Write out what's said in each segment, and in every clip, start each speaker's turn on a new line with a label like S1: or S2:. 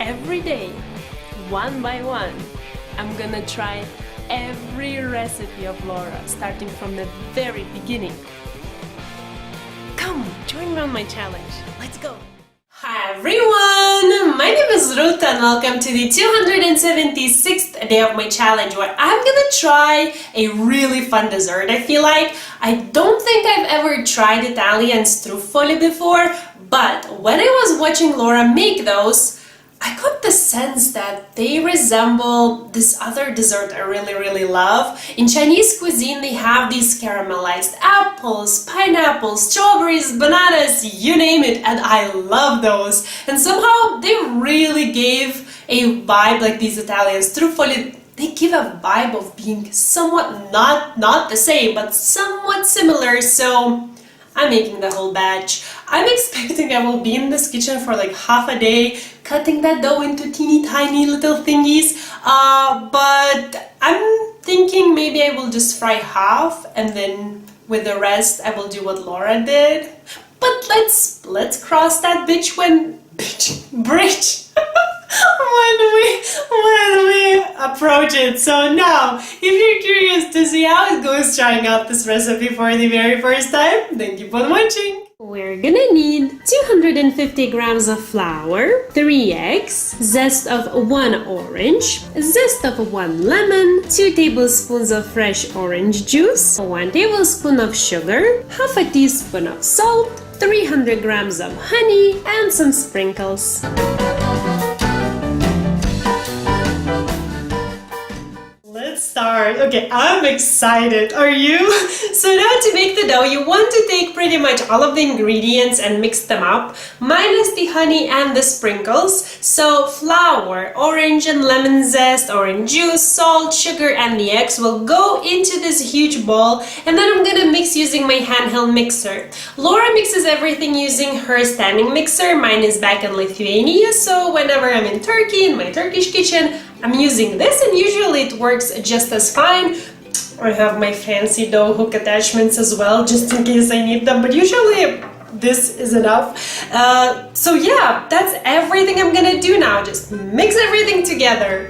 S1: every day, one by one, I'm gonna try every recipe of Laura, starting from the very beginning. Come, join me on my challenge. Let's go! Hi everyone! My name is Ruta and welcome to the 276th day of my challenge where I'm gonna try a really fun dessert. I feel like I don't think I've ever tried Italian Struffoli before, but when I was watching Laura make those, I got the sense that they resemble this other dessert I really love. In Chinese cuisine they have these caramelized apples, pineapples, strawberries, bananas, you name it, and I love those. And somehow they really gave a vibe like these Italian Struffoli. They give a vibe of being somewhat not the same, but somewhat similar, so I'm making the whole batch. I'm expecting I will be in this kitchen for like half a day, cutting that dough into teeny tiny little thingies, but I'm thinking maybe I will just fry half and then with the rest I will do what Laura did. But let's cross that bridge when we approach it. So now, if you're curious to see how it goes trying out this recipe for the very first time, then keep on watching. We're gonna need 250 grams of flour, 3 eggs, zest of 1 orange, zest of 1 lemon, 2 tablespoons of fresh orange juice, 1 tablespoon of sugar, half a teaspoon of salt, 300 grams of honey, and some sprinkles. Let's start. Okay, I'm excited. Are you? So now to make the dough, you want to take pretty much all of the ingredients and mix them up, minus the honey and the sprinkles. So flour, orange and lemon zest, orange juice, salt, sugar, and the eggs will go into this huge bowl, and then I'm gonna mix using my handheld mixer. Laura mixes everything using her standing mixer. Mine is back in Lithuania, so whenever I'm in Turkey, in my Turkish kitchen, I'm using this, and usually it works just as fine. I have my fancy dough hook attachments as well, just in case I need them, but usually this is enough. So yeah, that's everything I'm gonna do now. Just mix everything together.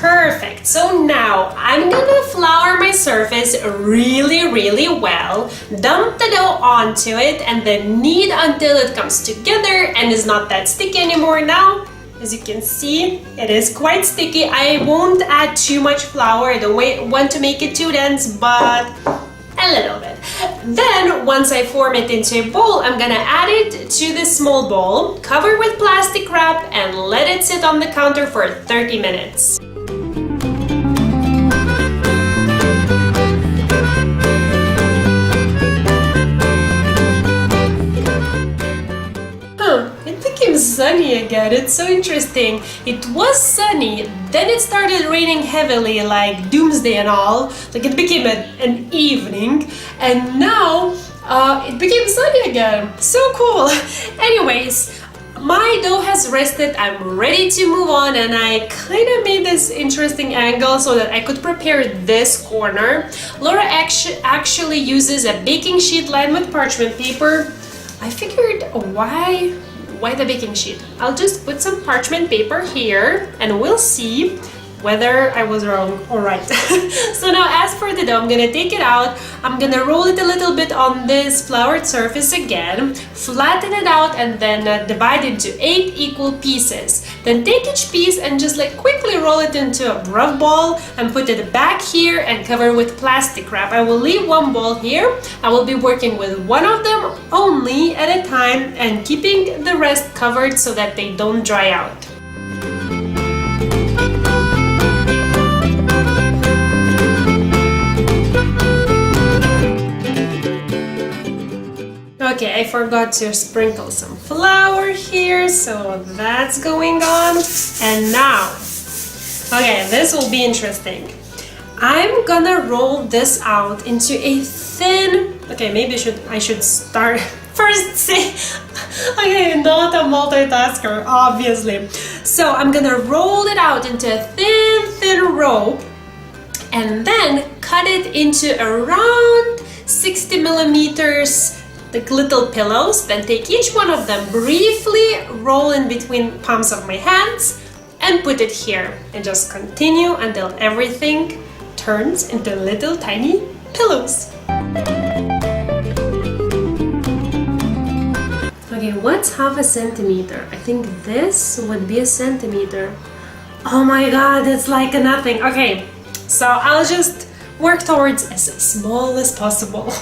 S1: Perfect. So now I'm gonna flour my surface really well, dump the dough onto it, and then knead until it comes together and is not that sticky anymore. Now, as you can see, it is quite sticky. I won't add too much flour. I don't want to make it too dense, but a little bit. Then, once I form it into a bowl, I'm gonna add it to this small bowl, cover with plastic wrap, and let it sit on the counter for 30 minutes. Sunny again. It's so interesting. It was sunny, then it started raining heavily, like doomsday and all. Like it became an evening, and now it became sunny again. So cool. Anyways, my dough has rested. I'm ready to move on, and I kind of made this interesting angle so that I could prepare this corner. Laura actually uses a baking sheet lined with parchment paper. I figured, why the baking sheet? I'll just put some parchment paper here and we'll see whether I was wrong or right. So now as for the dough, I'm gonna take it out. I'm gonna roll it a little bit on this floured surface again, flatten it out, and then divide it into 8 equal pieces. Then take each piece and just like quickly roll it into a rough ball and put it back here and cover with plastic wrap. I will leave one ball here. I will be working with one of them only at a time and keeping the rest covered so that they don't dry out. Okay, I forgot to sprinkle some flour here, so that's going on. And now, okay, this will be interesting. I'm gonna roll this out into a thin, okay, maybe I should start first say, okay, not a multitasker, obviously. So I'm gonna roll it out into a thin rope, and then cut it into around 60 millimeters, like little pillows. Then take each one of them, briefly roll in between palms of my hands and put it here, and just continue until everything turns into little tiny pillows. Okay, what's half a centimeter? I think this would be a centimeter. Oh my god, it's like nothing. Okay, so I'll just work towards as small as possible.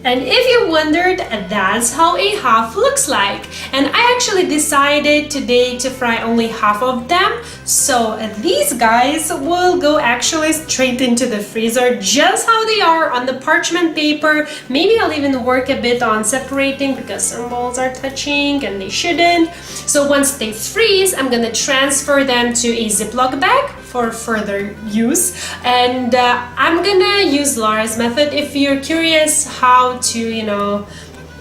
S1: And if you wondered, that's how a half looks like. And I actually decided today to fry only half of them. So these guys will go actually straight into the freezer, just how they are on the parchment paper. Maybe I'll even work a bit on separating because some balls are touching and they shouldn't. So once they freeze, I'm gonna transfer them to a Ziploc bag for further use, and I'm gonna use Laura's method. If you're curious how to,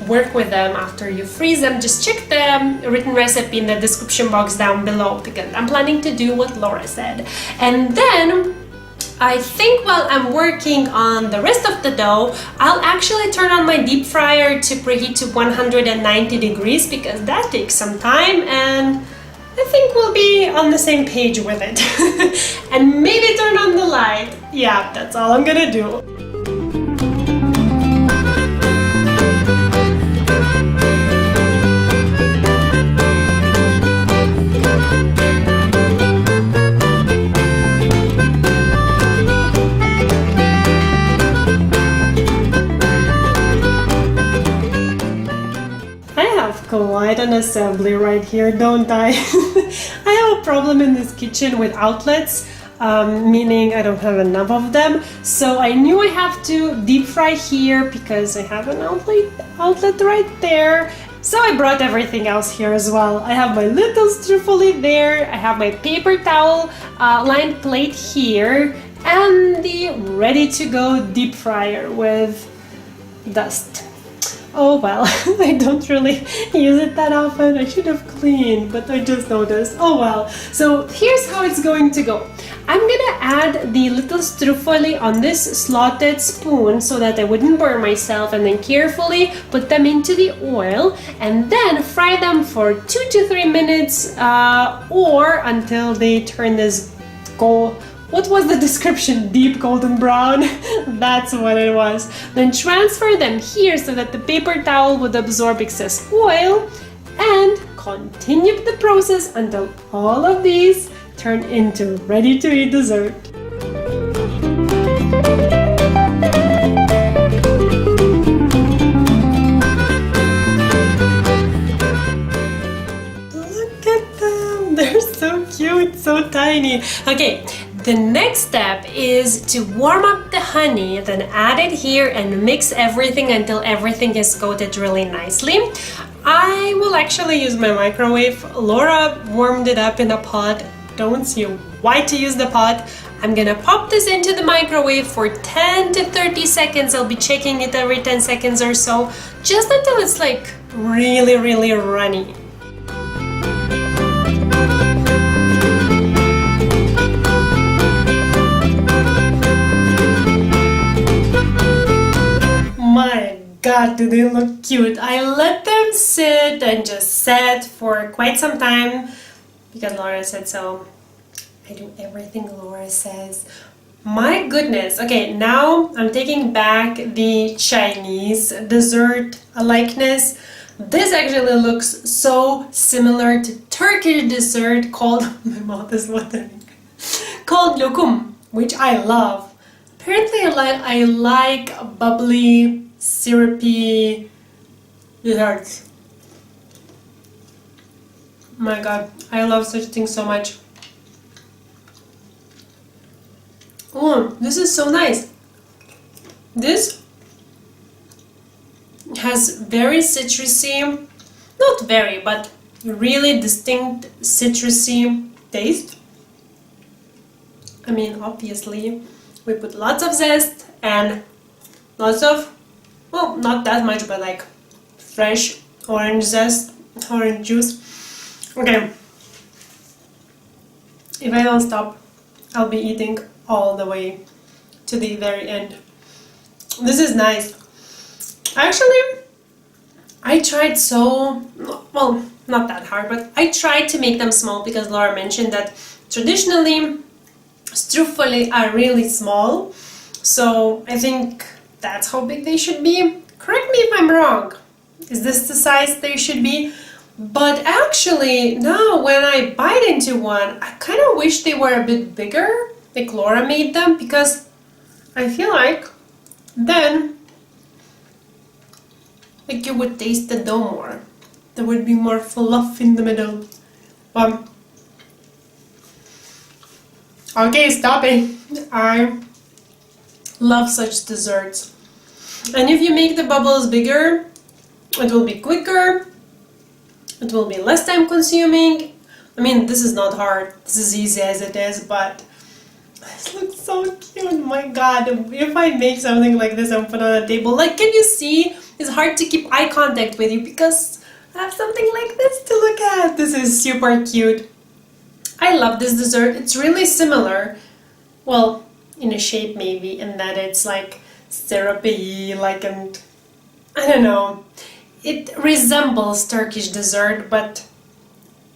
S1: work with them after you freeze them, just check the written recipe in the description box down below, because I'm planning to do what Laura said. And then I think while I'm working on the rest of the dough, I'll actually turn on my deep fryer to preheat to 190 degrees, because that takes some time, and I think we'll be on the same page with it. And maybe turn on the light. Yeah, that's all I'm gonna do. Quite an assembly right here, don't I? I have a problem in this kitchen with outlets, meaning I don't have enough of them. So I knew I have to deep fry here because I have an outlet right there. So I brought everything else here as well. I have my little Struffoli there, I have my paper towel lined plate here, and the ready to go deep fryer with dust. Oh well, I don't really use it that often. I should have cleaned, but I just noticed. Oh well. So here's how it's going to go. I'm gonna add the little Struffoli on this slotted spoon so that I wouldn't burn myself, and then carefully put them into the oil and then fry them for 2 to 3 minutes or until they turn this gold. What was the description? Deep golden brown? That's what it was. Then transfer them here so that the paper towel would absorb excess oil, and continue the process until all of these turn into ready-to-eat dessert. Look at them! They're so cute, so tiny. Okay. The next step is to warm up the honey, then add it here and mix everything until everything is coated really nicely. I will actually use my microwave. Laura warmed it up in a pot. Don't see why to use the pot. I'm gonna pop this into the microwave for 10 to 30 seconds. I'll be checking it every 10 seconds or so, just until it's like really, really runny. My god, do they look cute. I let them sit and just set for quite some time because Laura said so. I do everything Laura says. My goodness. Okay, now I'm taking back the Chinese dessert likeness. This actually looks so similar to Turkish dessert called, my mouth is watering, called lokum, which I love. Apparently I like bubbly, syrupy desserts. My god, I love such things so much. Oh, this is so nice. This has very citrusy, not very, but really distinct citrusy taste. I mean, obviously, we put lots of zest and lots of, well, not that much, but like fresh orange zest, orange juice. Okay, if I don't stop, I'll be eating all the way to the very end. This is nice. Actually, I tried well, not that hard, but I tried to make them small because Laura mentioned that traditionally Struffoli are really small, so I think that's how big they should be. Correct me if I'm wrong. Is this the size they should be? But actually, now when I bite into one, I kind of wish they were a bit bigger, like Laura made them, because I feel like then like you would taste the dough more. There would be more fluff in the middle. Okay, stopping. I love such desserts. And if you make the bubbles bigger, it will be quicker, it will be less time consuming. I mean, this is not hard, this is easy as it is, but this looks so cute. My god, if I make something like this and put on a table, like, can you see? It's hard to keep eye contact with you because I have something like this to look at. This is super cute. I love this dessert. It's really similar, well, in a shape maybe, in that it's like syrupy, like, and I don't know. It resembles Turkish dessert, but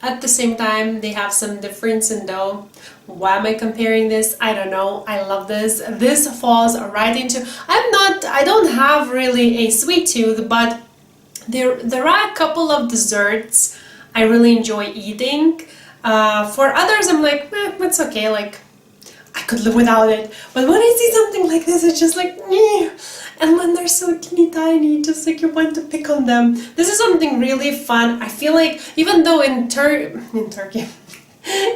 S1: at the same time they have some difference in dough. Why am I comparing this? I don't know. I love this. This falls right into... I don't have really a sweet tooth, but there are a couple of desserts I really enjoy eating. For others I'm like, it's okay, like I could live without it. But when I see something like this, it's just like, and when they're so teeny tiny, just like you want to pick on them. This is something really fun. I feel like, even though in Turkey,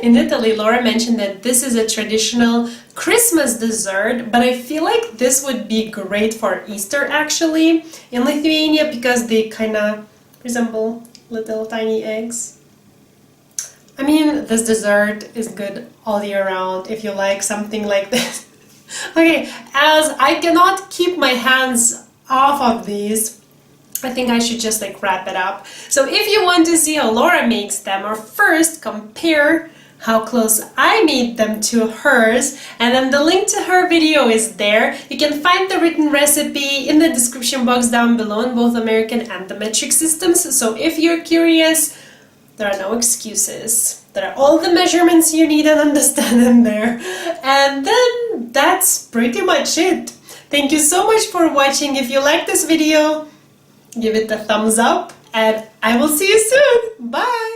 S1: in Italy, Laura mentioned that this is a traditional Christmas dessert, but I feel like this would be great for Easter actually in Lithuania, because they kind of resemble little tiny eggs. I mean, this dessert is good all year round if you like something like this. Okay, as I cannot keep my hands off of these, I think I should just like wrap it up. So if you want to see how Laura makes them, or first compare how close I made them to hers, and then the link to her video is there. You can find the written recipe in the description box down below in both American and the metric systems. So if you're curious, there are no excuses. There are all the measurements you need and understand in there. And then that's pretty much it. Thank you so much for watching. If you like this video, give it a thumbs up, and I will see you soon. Bye!